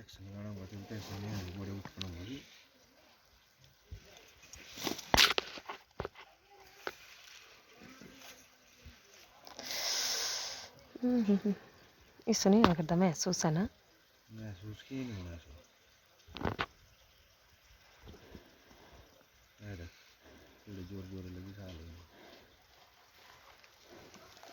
Injection लगाना होगा तो टेंशन नहीं है, बड़े उठना होगी। इसो नहीं करता महसूस है ना, महसूस की नहीं होना सो है थोड़ी जोर जोर लगी खा लेंगे।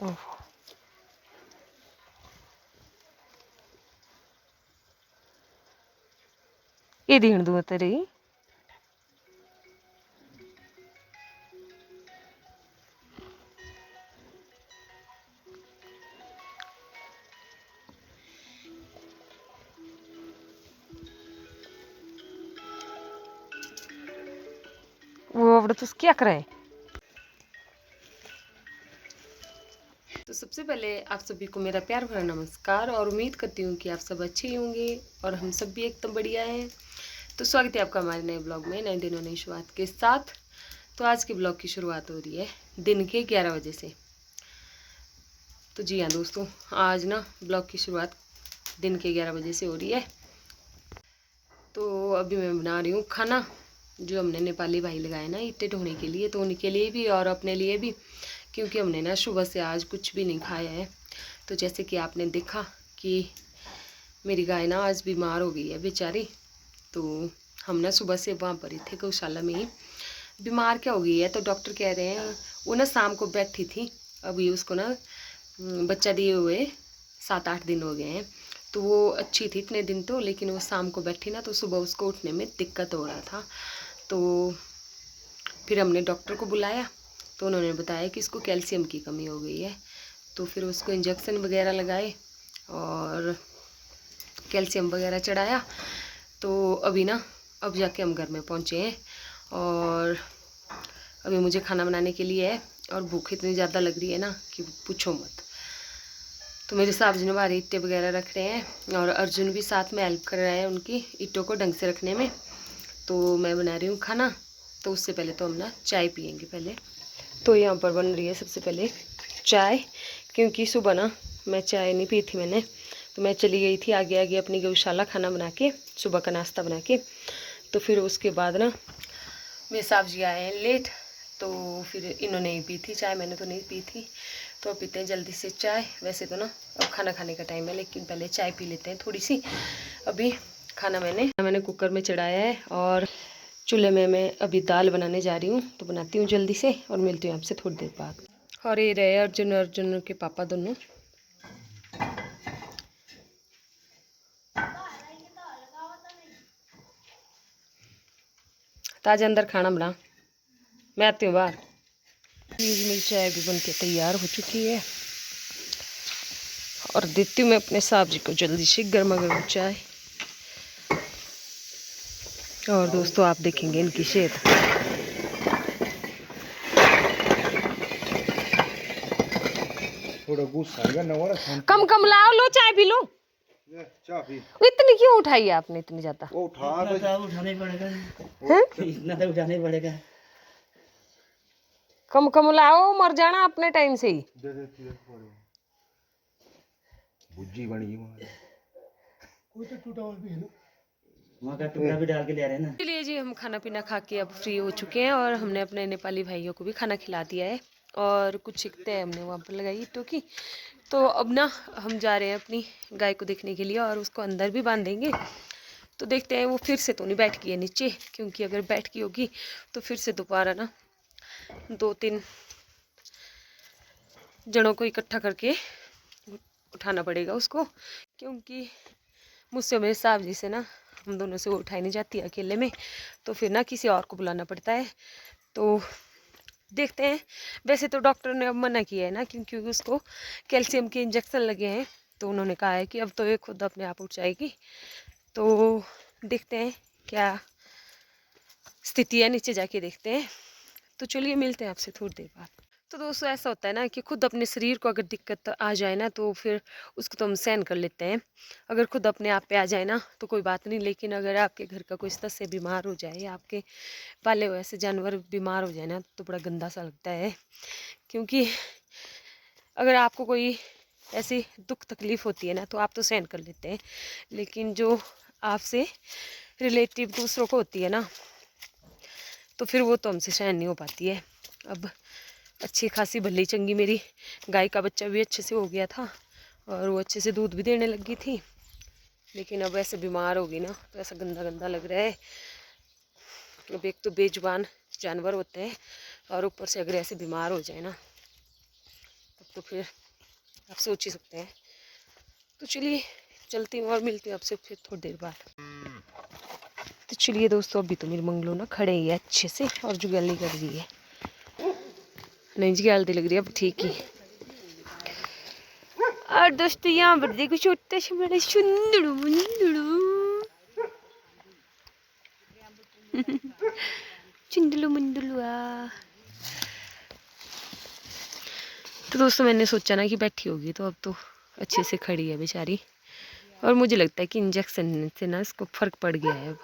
ओह ये दीण दूँ तेरी वो अब तो क्या करे। तो सबसे पहले आप सभी को मेरा प्यार भरा नमस्कार और उम्मीद करती हूँ कि आप सब अच्छे ही होंगे और हम सब भी एकदम बढ़िया हैं। तो स्वागत है आपका हमारे नए ब्लॉग में, नए दिनों नई शुरुआत के साथ। तो आज के ब्लॉग की शुरुआत हो रही है दिन के 11 बजे से। तो जी हाँ दोस्तों, आज ना ब्लॉग की शुरुआत दिन के 11 बजे से हो रही है। तो अभी मैं बना रही हूँ खाना, जो हमने नेपाली भाई लगाए ना ईंटें ढोने के लिए, तो उनके लिए भी और अपने लिए भी, क्योंकि हमने ना सुबह से आज कुछ भी नहीं खाया है। तो जैसे कि आपने देखा कि मेरी गाय ना आज बीमार हो गई है बेचारी। तो हम ना सुबह से वहाँ पर ही थे गौशाला में ही। बीमार क्या हो गई है तो डॉक्टर कह रहे हैं, वो ना शाम को बैठी थी, अभी उसको ना बच्चा दिए हुए 7-8 दिन हो गए हैं। तो वो अच्छी थी इतने दिन तो, लेकिन वो शाम को बैठी ना तो सुबह उसको उठने में दिक्कत हो रहा था। तो फिर हमने डॉक्टर को बुलाया तो उन्होंने बताया कि इसको कैल्शियम की कमी हो गई है। तो फिर उसको इंजेक्शन वगैरह लगाए और कैल्शियम वगैरह चढ़ाया। तो अभी ना अब जाके हम घर में पहुँचे हैं और अभी मुझे खाना बनाने के लिए है और भूख इतनी ज़्यादा लग रही है ना कि पूछो मत। तो मेरे साहब जी ने बाहर ईंटें वगैरह रख रहे हैं और अर्जुन भी साथ में हेल्प कर रहा है उनकी ईंटों को ढंग से रखने में। तो मैं बना रही हूँ खाना। तो उससे पहले तो हम ना चाय पियेंगे पहले। तो यहाँ पर बन रही है सबसे पहले चाय, क्योंकि सुबह ना मैं चाय नहीं पी थी मैंने। तो मैं चली गई थी आगे आगे अपनी गौशाला खाना बना के, सुबह का नाश्ता बना के। तो फिर उसके बाद ना मेरे साहब जी आए हैं लेट, तो फिर इन्होंने ही पी थी चाय, मैंने तो नहीं पी थी। तो पीते हैं जल्दी से चाय। वैसे तो ना अब खाना खाने का टाइम है, लेकिन पहले चाय पी लेते हैं थोड़ी सी। अभी खाना मैंने कुकर में चढ़ाया है और चूल्हे में मैं अभी दाल बनाने जा रही हूँ। तो बनाती हूँ जल्दी से और मिलती हूँ आपसे थोड़ी देर बाद। और ये रहे अर्जुन के पापा दोनों। ताज अंदर खाना बना, मैं आती हूँ बाहर। मेरी चाय भी बन के तैयार हो चुकी है और देती हूँ मैं अपने साहब जी को जल्दी से गर्मा गर्म चाय। और दोस्तों आप देखेंगे इनकी सेहत। थोड़ा गुस्सा है ना वाला कम कम लाओ, लो चाय पी लो। चाय पी। इतनी क्यों उठाई है आपने इतनी ज्यादा? वो उठा उठाना ही पड़ेगा, हैं? इतना तो उठाना ही पड़ेगा। कम कम लाओ, मर जाना अपने टाइम से ही। दे देती है भुज्जी बनी कोई तो टूटा हुआ भी है ना, वहाँ का टुकड़ा भी डाल के ले आ रहे हैं ना। चलिए जी, हम खाना पीना खा के अब फ्री हो चुके हैं और हमने अपने नेपाली भाइयों को भी खाना खिला दिया है और कुछ शिकते हमने वहाँ पर लगाई ईंटों की। तो अब ना हम जा रहे हैं अपनी गाय को देखने के लिए और उसको अंदर भी बांधेंगे। तो देखते हैं वो फिर से तो नहीं बैठ गई है नीचे, क्योंकि अगर बैठ गई होगी तो फिर से दोबारा ना 2-3 जनों को इकट्ठा करके उठाना पड़ेगा उसको, क्योंकि मुझसे मेरे साहब जी से ना हम दोनों से वो उठाई नहीं जाती अकेले में। तो फिर ना किसी और को बुलाना पड़ता है। तो देखते हैं। वैसे तो डॉक्टर ने अब मना किया है ना, क्योंकि उसको कैल्शियम के इंजेक्शन लगे हैं। तो उन्होंने कहा है कि अब तो ये खुद अपने आप उठ जाएगी। तो देखते हैं क्या स्थिति है, नीचे जाके देखते हैं। तो चलिए मिलते हैं आपसे थोड़ी देर बाद। तो दोस्तों ऐसा होता है ना कि खुद अपने शरीर को अगर दिक्कत आ जाए ना तो फिर उसको तो हम सहन कर लेते हैं। अगर खुद अपने आप पे आ जाए ना तो कोई बात नहीं, लेकिन अगर आपके घर का कोई सदस्य बीमार हो जाए या आपके पाले हुए ऐसे जानवर बीमार हो जाए ना तो बड़ा गंदा सा लगता है। क्योंकि अगर आपको कोई ऐसी दुख तकलीफ़ होती है ना तो आप तो सहन कर लेते हैं, लेकिन जो आपसे रिलेटिव दूसरों को होती है ना, तो फिर वो तो हमसे सहन नहीं हो पाती है। अब अच्छी खासी भली चंगी मेरी गाय का बच्चा भी अच्छे से हो गया था और वो अच्छे से दूध भी देने लगी थी, लेकिन अब ऐसे बीमार हो गई ना तो ऐसा गंदा गंदा लग रहा है। अब एक तो बेजुबान जानवर होते हैं और ऊपर से अगर ऐसे बीमार हो जाए ना तब तो फिर आप सोच ही सकते हैं। तो चलिए चलती हूँ और मिलती हूँ आपसे फिर थोड़ी देर बाद। तो चलिए दोस्तों, अभी तो मेरे मंगलू ना खड़े ही है अच्छे से और जुगाली कर रही है। नहीं जुगालती लग रही है अब ठीक ही। और दोस्तों यहाँ पर देखो छोटे से बड़े सुंदर चुंदलू मुंदलुआ। तो दोस्तों मैंने सोचा ना कि बैठी होगी, तो अब तो अच्छे से खड़ी है बेचारी। और मुझे लगता है कि इंजेक्शन से ना इसको फर्क पड़ गया है अब।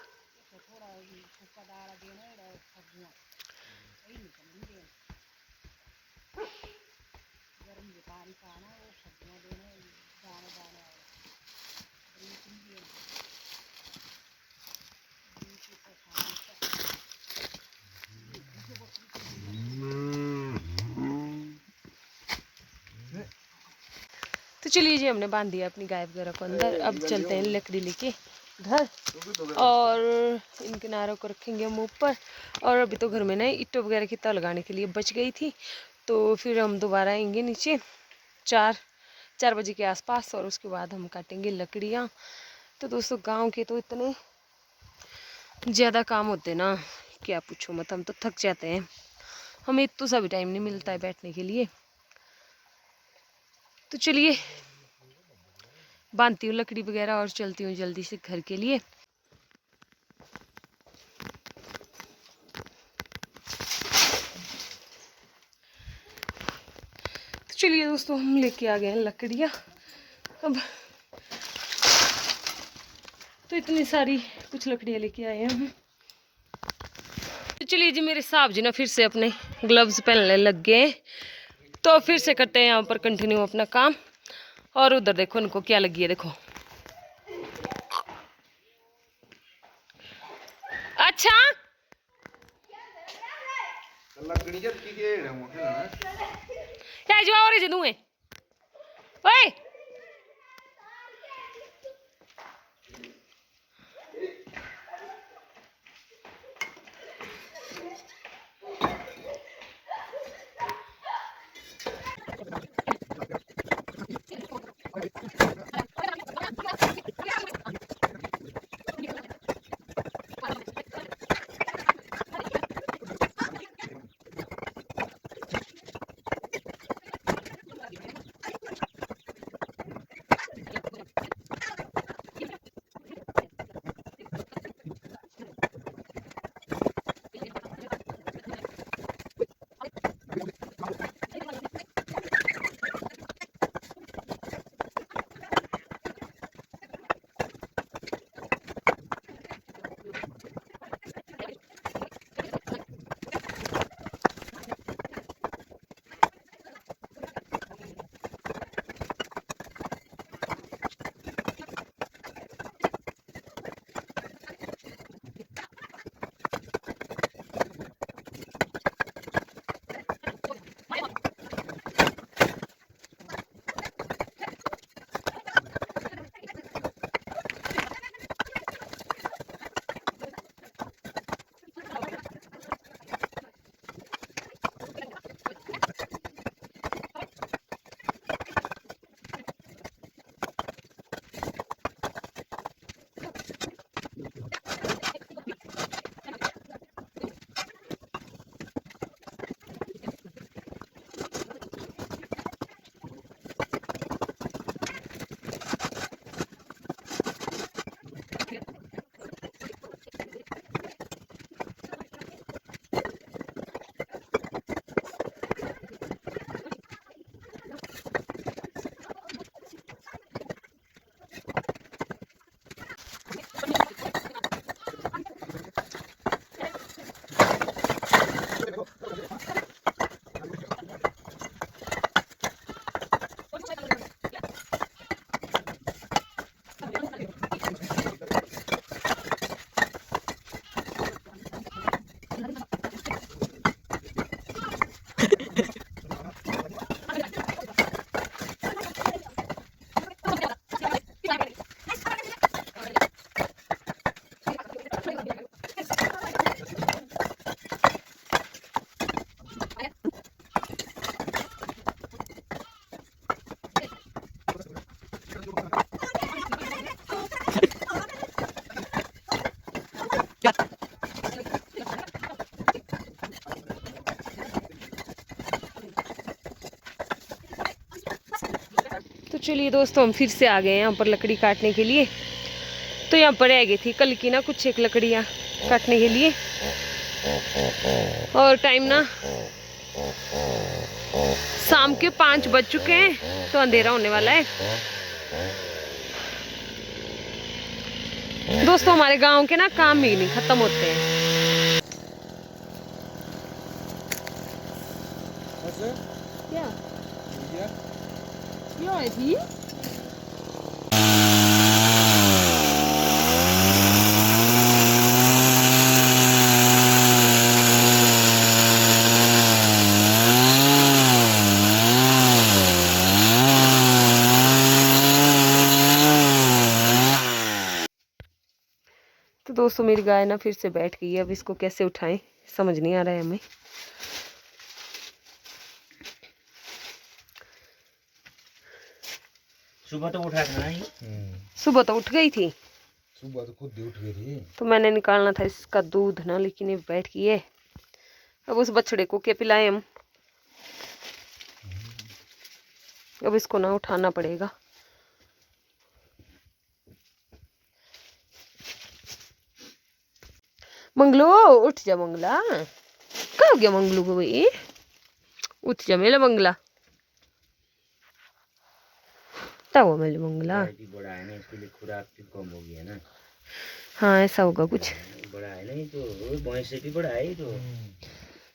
तो चलिए जी, हमने बांध दिया अपनी गाय वगैरह को अंदर। अब चलते हैं लकड़ी लेके घर और इन किनारों को रखेंगे हम ऊपर। और अभी तो घर में ना ईंटों वगैरह की तह लगाने के लिए बच गई थी, तो फिर हम दोबारा आएंगे नीचे 4 बजे के आसपास और उसके बाद हम काटेंगे लकड़ियाँ। तो दोस्तों गांव के तो इतने ज़्यादा काम होते ना, क्या पूछो मत, हम तो थक जाते हैं। हमें इतना सा भी टाइम नहीं मिलता है बैठने के लिए। तो चलिए बांधती हूँ लकड़ी वगैरह और चलती हूँ जल्दी से घर के लिए। तो चलिए दोस्तों, हम लेके आ गए हैं लकड़ियाँ। अब तो इतनी सारी कुछ लकड़ियाँ लेके आए हैं हम। तो चलिए जी, मेरे साहब जी ना फिर से अपने ग्लव्स पहनने लग गए, तो फिर से करते हैं यहाँ पर कंटिन्यू अपना काम। और उधर देखो उनको क्या लगी है, देखो। अच्छा क्या जो और जदू है ओए चलिए दोस्तों, हम फिर से आ गए हैं यहाँ पर लकड़ी काटने के लिए। तो यहाँ पर रह गई थी कल की ना कुछ एक लकड़ियाँ काटने के लिए, और टाइम ना शाम के 5 बज चुके हैं, तो अंधेरा होने वाला है। दोस्तों हमारे गांव के ना काम ही नहीं खत्म होते हैं। क्या क्या है थी? तो दोस्तों मेरी गाय ना फिर से बैठ गई है। अब इसको कैसे उठाएं समझ नहीं आ रहा है हमें। सुबह तो उठा था ही। सुबह तो उठ गई थी, सुबह तो खुद ही उठ गई थी। तो मैंने निकालना था इसका दूध ना, लेकिन ये बैठ गई है। अब उस बछड़े को क्या पिलाएं हम? अब इसको ना उठाना पड़ेगा। मंगलू उठ जा, मंगला क्या हो गया मंगलू को भाई? उठ जा मेरा मंगला, तब वो मेरे मंगला। बड़ा है ना, इसके लिए खुराक भी कम हो गया ना। हाँ ऐसा होगा कुछ। बड़ा है ना, ये तो भैंस से भी बड़ा है ये तो।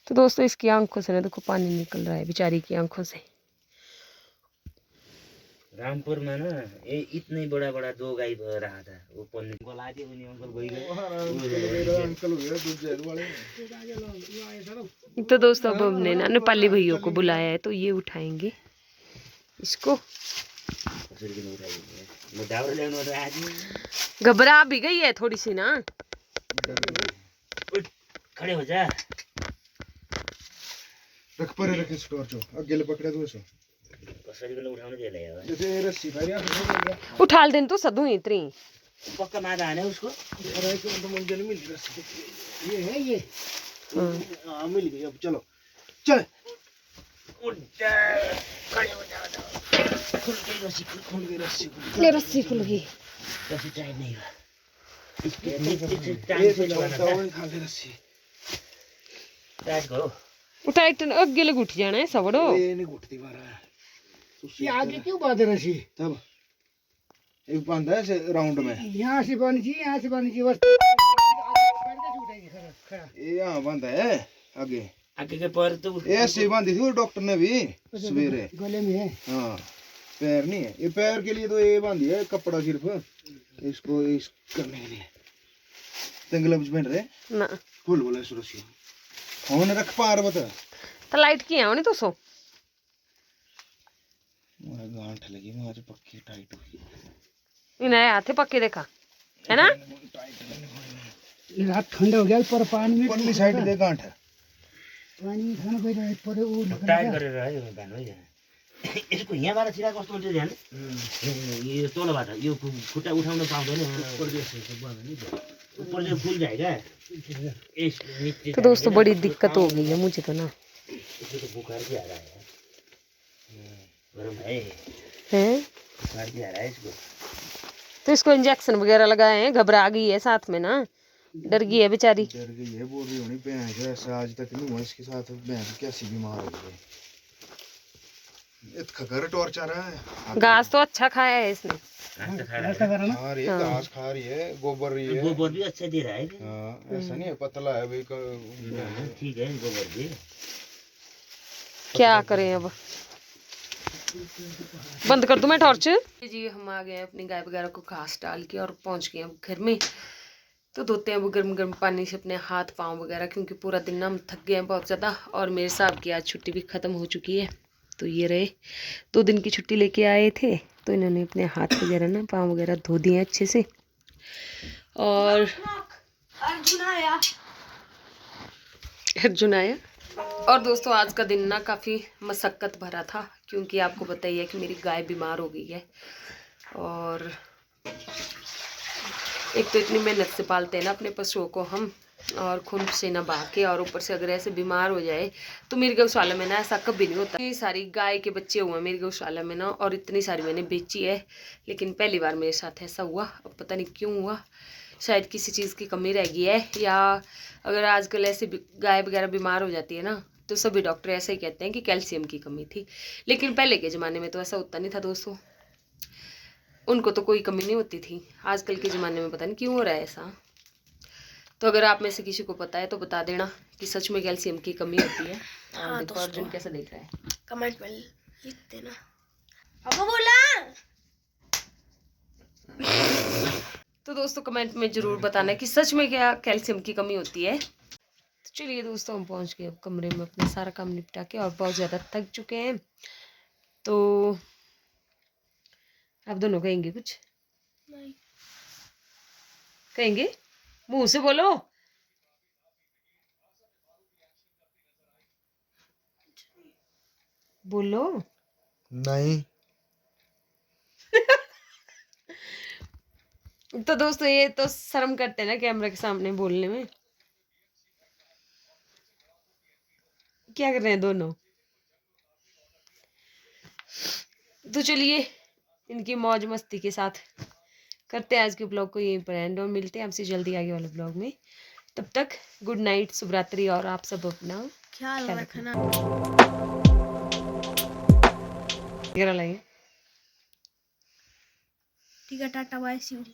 तो दोस्तों इसकी आंखों से ना देखो पानी निकल रहा है, बेचारी की आंखों से। रामपुर में ना ये इतना ही बड़ा बड़ा 2 गाय रहा था। वो पन्नी बोला दिया उन्हीं अंकल भाई गए। तो दोस्तों अब हमने ना नेपाली भैयों को बुलाया है, तो ये उठाएंगे इसको। घबरा भी गई है थोड़ी सी ना। खड़े हो जा। रख पर रख इसको, और जो अकेले पकड़े तो ऐसे कसरी को उठाने दे ले यार। जैसे रस्सी भाई उठाल देन तो सदू इतनी पक्का मादा है उसको। अरे क्यों तो मुझे नहीं मिल रही रस्सी। ये है ये। हां मिल गई। अब चलो चल उठ जा, खड़े हो जा। खुल गई रस्सी, खुल गई रस्सी। ले रस्सी खुल गई। रस्सी टाइट नहीं हुआ। इसके टाइम से लगाना था। खा ले रस्सी। टाइट करो। टाइट अगे लग उठ जाना है सबड़ो। ये नहीं घुटती मारा। ये आगे क्यों बांध रस्सी? तब एक बांधा है ऐसे राउंड में। यहाँ से बांधी थी, यहाँ से बांधी थी बस। ये यहाँ बांधा है आगे। आगे के पैर तो ऐसे बांधी थी वो डॉक्टर ने भी सवेरे। गले में है। हाँ पैर नहीं है, ये पैर के लिए तो ये बांधी है कपड़ा सिर्फ इसको इस करने के लिए। ग्लव्स पहन रहे ना फुल बोला सुरक्षित फोन रख पार बता। तो लाइट की है तो सो मुझे गांठ लगी, मुझे पक्की टाइट हुई। इन्हें हाथे पक्के देखा है ना। रात ठंडा हो गया पर पानी में पल्ली साइड दे गांठ है। पानी में खाना पड़े पर वो टाइट करे रहा है बहन हो जाए। इसको यहाँ वाला सिरा कस्तो हुन्छ ध्यान। ये तोला बाटा यो खुट्टा उठाउन पाउँदैन। ऊपर जैसे ऊपर जो फूल जाएगा। इस नीचे तो दोस्तों बड़ी दिक्कत हो गई है मुझे तो ना। इसको तो बुखार भी आ रहा है। गरम है हैं? बुखार भी आ रहा है इसको। तो इसको इंजेक्शन वगैरह लगाए हैं, घबरा गई है साथ में ना, डर गई है बेचारी। डर गई है, बोल रही होनी भैंस ऐसा आज तक नहीं हुआ इसके साथ। भैंस कैसी बीमार हो गई। खकर टॉर्चर है। घास तो अच्छा खाया है इसने। खा रही है, घास खा रही है, गोबर रही है। गोबर भी अच्छा दे रहा है। हाँ ऐसा नहीं है पतला है भाई। ठीक है गोबर भी। क्या करें अब, बंद कर दूं मैं टॉर्च? जी हम आ गए हैं अपनी गाय वगैरह को घास डाल के और पहुंच गए हैं घर में। तो धोते हैं वो गर्म गर्म पानी से अपने हाथ पाँव वगैरह, क्योंकि पूरा दिन ना हम थक गए हैं बहुत ज़्यादा। और मेरे साहब की आज छुट्टी भी ख़त्म हो चुकी है। तो ये रहे 2 दिन की छुट्टी लेके आए थे, तो इन्होंने अपने हाथ वगैरह ना पाँव वगैरह धो दिए अच्छे से। और अर्जुन आया। और दोस्तों आज का दिन ना काफ़ी मशक्क़त भरा था, क्योंकि आपको पता ही है कि मेरी गाय बीमार हो गई है। और एक तो इतनी मेहनत से पालते हैं ना अपने पशुओं को हम, और खून पसीना बहा के, और ऊपर से अगर ऐसे बीमार हो जाए तो मेरे गौशाला में ना ऐसा कभी नहीं होता। इतनी सारी गाय के बच्चे हुए मेरी गौशाला में ना, और इतनी सारी मैंने बेची है, लेकिन पहली बार मेरे साथ ऐसा हुआ। अब पता नहीं क्यों हुआ, शायद किसी चीज़ की कमी रह गई है, या अगर आजकल ऐसे गाय वगैरह बीमार हो जाती है ना तो सभी डॉक्टर ऐसे ही कहते हैं कि कैल्शियम की कमी थी। लेकिन पहले के ज़माने में तो ऐसा होता नहीं था दोस्तों, उनको तो कोई कमी नहीं होती थी। आजकल के ज़माने में पता नहीं क्यों हो रहा है ऐसा। तो अगर आप में से किसी को पता है तो बता देना कि सच में कैल्शियम की कमी होती है। हाँ, देखो अर्जुन कैसे देख रहा है, कमेंट में लिख देना। पापा बोला। तो दोस्तों कमेंट में ज़रूर बताना कि सच में क्या कैल्शियम की कमी होती है। तो चलिए दोस्तों, हम पहुंच गए अब कमरे में अपना सारा काम निपटा के, और बहुत ज़्यादा थक चुके हैं। तो आप दोनों कहेंगे कुछ? नहीं। कहेंगे? मुंह से बोलो। बोलो। नहीं। तो दोस्तों ये तो शर्म करते हैं ना कैमरा के सामने बोलने में। क्या कर रहे हैं दोनों? तो चलिए इनकी मौज मस्ती के साथ करते हैं आज के ब्लॉग को यहीं पर एंड, और मिलते हैं आपसे जल्दी आगे वाले ब्लॉग में। तब तक गुड नाइट, शुभ रात्रि, और आप सब अपना ख्याल रखना। घेरा लाइए। ठीक है, टाटा बाय, सी यू।